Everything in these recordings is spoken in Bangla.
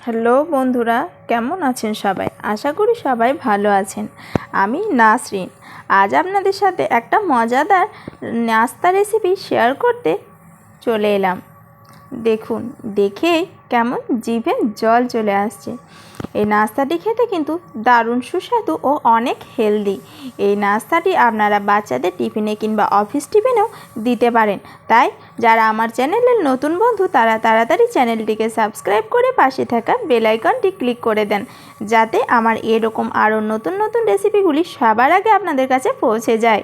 হ্যালো বন্ধুরা, কেমন আছেন সবাই? আশা করি সবাই ভালো আছেন। আমি নাসরিন। আজ আপনাদের সাথে একটা মজাদার নাস্তা রেসিপি শেয়ার করতে চলে এলাম। দেখুন, দেখেই কেমন জিভে জল চলে আসছে। এই নাস্তাটি খেতে কিন্তু দারুণ সুস্বাদু ও অনেক হেলদি। এই নাস্তাটি আপনারা বাচ্চাদের টিফিনে কিংবা অফিস টিফিনেও দিতে পারেন। তাই যারা আমার চ্যানেলের নতুন বন্ধু তারা তাড়াতাড়ি চ্যানেলটিকে সাবস্ক্রাইব করে পাশে থাকা বেল আইকনটি ক্লিক করে দেন, যাতে আমার এরকম আরও নতুন নতুন রেসিপিগুলি সবার আগে আপনাদের কাছে পৌঁছে যায়।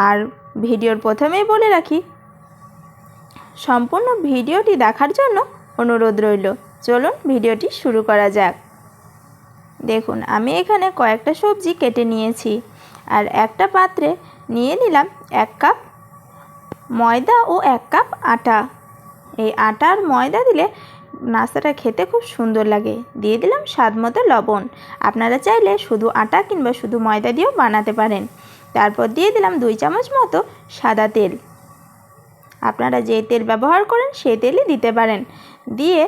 আর ভিডিওর প্রথমেই বলে রাখি, সম্পূর্ণ ভিডিওটি দেখার জন্য অনুরোধ রইল। চলুন ভিডিওটি শুরু করা যাক। দেখুন, আমি এখানে কয়েকটা সবজি কেটে নিয়েছি আর একটা পাত্রে নিয়ে নিলাম 1 কাপ ময়দা ও 1 কাপ আটা। এই আটা আর ময়দা দিলে নাস্তাটা খেতে খুব সুন্দর লাগে। দিয়ে দিলাম স্বাদ মতো লবণ। আপনারা চাইলে শুধু আটা কিংবা শুধু ময়দা দিয়েও বানাতে পারেন। তারপর দিয়ে দিলাম 2 চামচ মতো সাদা তেল। আপনারা যে তেল ব্যবহার করেন সেই তেলই দিতে পারেন। দিয়ে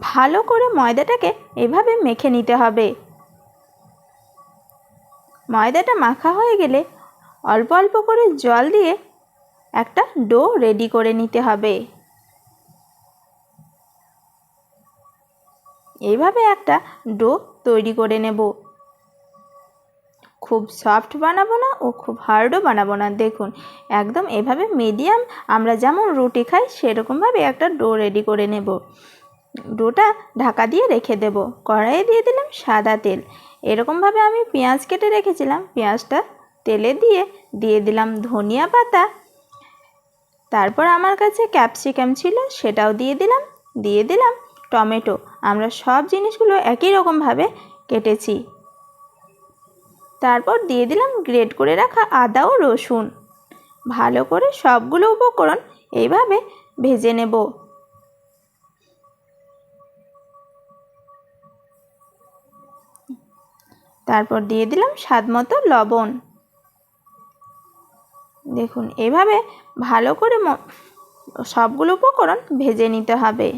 ভালো করে ময়দাটাকে এভাবে মেখে নিতে হবে। ময়দাটা মাখা হয়ে গেলে অল্প অল্প করে জল দিয়ে একটা ডো রেডি করে নিতে হবে। এইভাবে একটা ডো তৈরি করে নেব। খুব সফট বানাবো না ও খুব হার্ডও বানাবো না। দেখুন, একদম এভাবে মিডিয়াম, আমরা যেমন রুটি খাই সেরকমভাবে একটা ডো রেডি করে নেব। ডোটা ঢাকা দিয়ে রেখে দেব। কড়াইয়ে দিয়ে দিলাম সাদা তেল। এরকমভাবে আমি পেঁয়াজ কেটে রেখেছিলাম, পেঁয়াজটা তেলে দিয়ে দিলাম ধনিয়া পাতা। তারপর আমার কাছে ক্যাপসিকাম ছিল, সেটাও দিয়ে দিলাম টমেটো। আমরা সব জিনিসগুলো একই রকমভাবে কেটেছি। তারপর দিয়ে দিলাম গ্রেট করে রাখা আদা ও রসুন। ভালো করে সবগুলো উপকরণ এইভাবে ভেজে নেব। তারপর দিয়ে দিলাম স্বাদ মতো লবণ। দেখুন, এভাবে ভালো করে সবগুলো উপকরণ ভেজে নিতে হবে।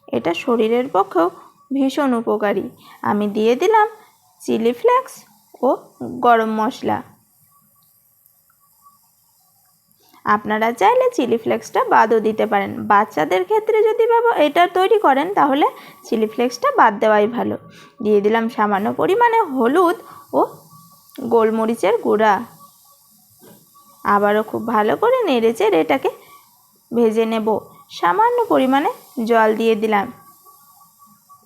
এটা শরীরের পক্ষেও ভীষণ উপকারী। আমি দিয়ে দিলাম চিলি ফ্লেক্স ও গরম মশলা। আপনারা চাইলে চিলি ফ্লেক্সটা বাদও দিতে পারেন। বাচ্চাদের ক্ষেত্রে যদি এটা তৈরি করেন তাহলে চিলি ফ্লেক্সটা বাদ দেওয়াই ভালো। দিয়ে দিলাম সামান্য পরিমাণে হলুদ ও গোলমরিচের গুঁড়া। আবারও খুব ভালো করে নেড়েচেড়ে এটাকে ভেজে নেব। সামান্য পরিমাণে জল দিয়ে দিলাম।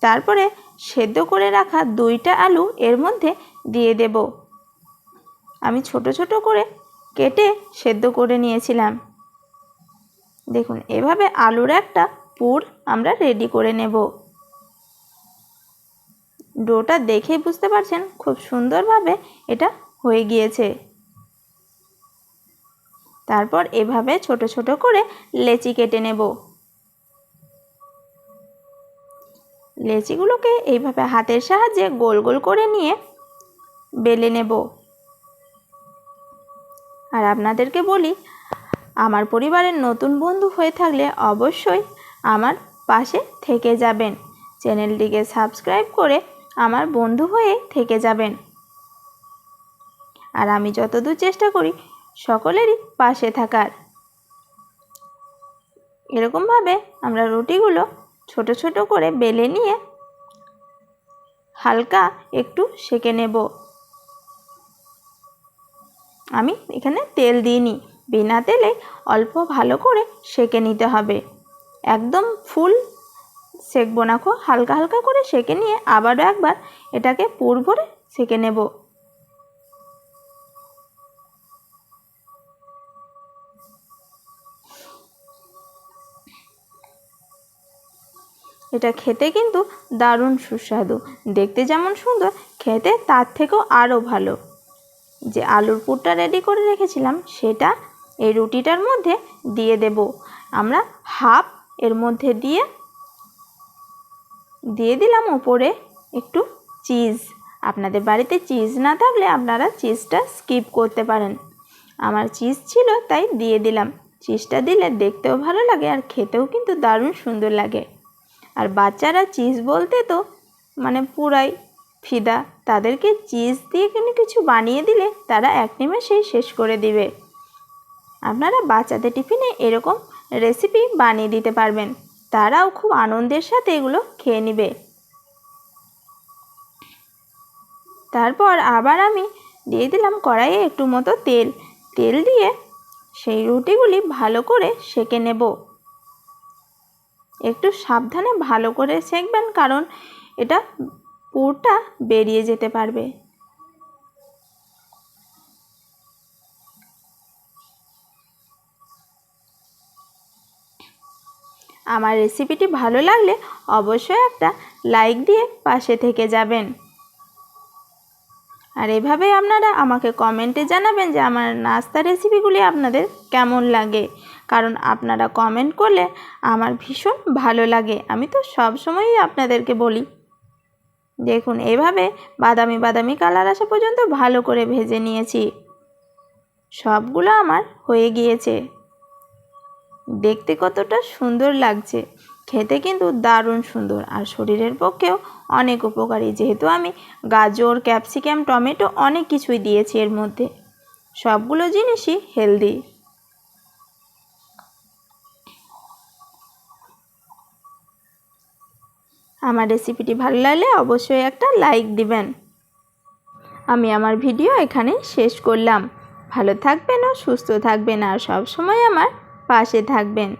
তারপরে সেদ্ধ করে রাখা 2টা আলু এর মধ্যে দিয়ে দেব। আমি ছোট ছোট করে কেটে সেদ্ধ করে নিয়েছিলাম। দেখুন, এভাবে আলুর একটা পুর আমরা রেডি করে নেব। ডোটা দেখে বুঝতে পারছেন খুব সুন্দরভাবে এটা হয়ে গিয়েছে। তারপর এভাবে ছোট ছোট করে লেচি কেটে নেব। লেচিগুলোকে এইভাবে হাতের সাহায্যে গোল গোল করে নিয়ে বেলে নেব। আর আপনাদেরকে বলি, আমার পরিবারের নতুন বন্ধু হয়ে থাকলে অবশ্যই আমার পাশে থেকে যাবেন। চ্যানেলটিকে সাবস্ক্রাইব করে আমার বন্ধু হয়ে থেকে যাবেন। আর আমি যতদূর চেষ্টা করি সকলেরই পাশে থাকার। এরকমভাবে আমরা রুটিগুলো ছোট ছোট করে বেলে নিয়ে হালকা একটু সেঁকে নেব। আমি এখানে তেল দিইনি, বিনা তেলে অল্প ভালো করে সেঁকে নিতে হবে। একদম ফুল সেঁকবো না, খুব হালকা হালকা করে সেঁকে নিয়ে আবারও একবার এটাকে পুর ভরে সেঁকে নেব। এটা খেতে কিন্তু দারুণ সুস্বাদু। দেখতে যেমন সুন্দর, খেতে তার থেকেও আরও ভালো। যে আলুর পুরটা রেডি করে রেখেছিলাম সেটা এই রুটিটার মধ্যে দিয়ে দেব। আমরা হাফ এর মধ্যে দিয়ে দিলাম উপরে একটু চিজ। আপনাদের বাড়িতে চিজ না থাকলে আপনারা চিজটা স্কিপ করতে পারেন। আমার চিজ ছিল তাই দিয়ে দিলাম। চিজটা দিলে দেখতেও ভালো লাগে আর খেতেও কিন্তু দারুণ সুন্দর লাগে। আর বাচ্চারা চিজ বলতে তো মানে পুরাই ফিদা, তাদেরকে চিজ দিয়ে কিছু বানিয়ে দিলে তারা এক নিমেষেই শেষ করে দিবে। আপনারা বাচ্চাদের টিফিনে এরকম রেসিপি বানিয়ে দিতে পারবেন, তারাও খুব আনন্দের সাথে এগুলো খেয়ে নেবে। তারপর আবার আমি দিয়ে দিলাম কড়াইয়ে একটু মতো তেল দিয়ে সেই রুটিগুলি ভালো করে সেঁকে নেব। একটু সাবধানে ভালো করে সেঁকবেন, কারণ এটা পুরটা বেরিয়ে যেতে পারবে। আমার রেসিপিটি ভালো লাগলে অবশ্যই একটা লাইক দিয়ে পাশে থেকে যাবেন। আর এভাবে আপনারা আমাকে কমেন্টে জানাবেন যে আমার নাস্তা রেসিপিগুলি আপনাদের কেমন লাগে, কারণ আপনারা কমেন্ট করলে আমার ভীষণ ভালো লাগে। আমি তো সব সময়ই আপনাদেরকে বলি। দেখুন এভাবে বাদামি কালার আসা পর্যন্ত ভালো করে ভেজে নিয়েছি। সবগুলো আমার হয়ে গিয়েছে। দেখতে কতটা সুন্দর লাগছে, খেতে কিন্তু দারুণ সুন্দর আর শরীরের পক্ষেও অনেক উপকারী, যেহেতু আমি গাজর, ক্যাপসিকাম, টমেটো অনেক কিছুই দিয়েছি এর মধ্যে। সবগুলো জিনিসই হেলদি। আমার রেসিপিটি ভালো লাগলে অবশ্যই একটা লাইক দিবেন। আমি আমার ভিডিও এখানে শেষ করলাম। ভালো থাকবেন ও সুস্থ থাকবেন আর সব সময় আমার পাশে থাকবেন।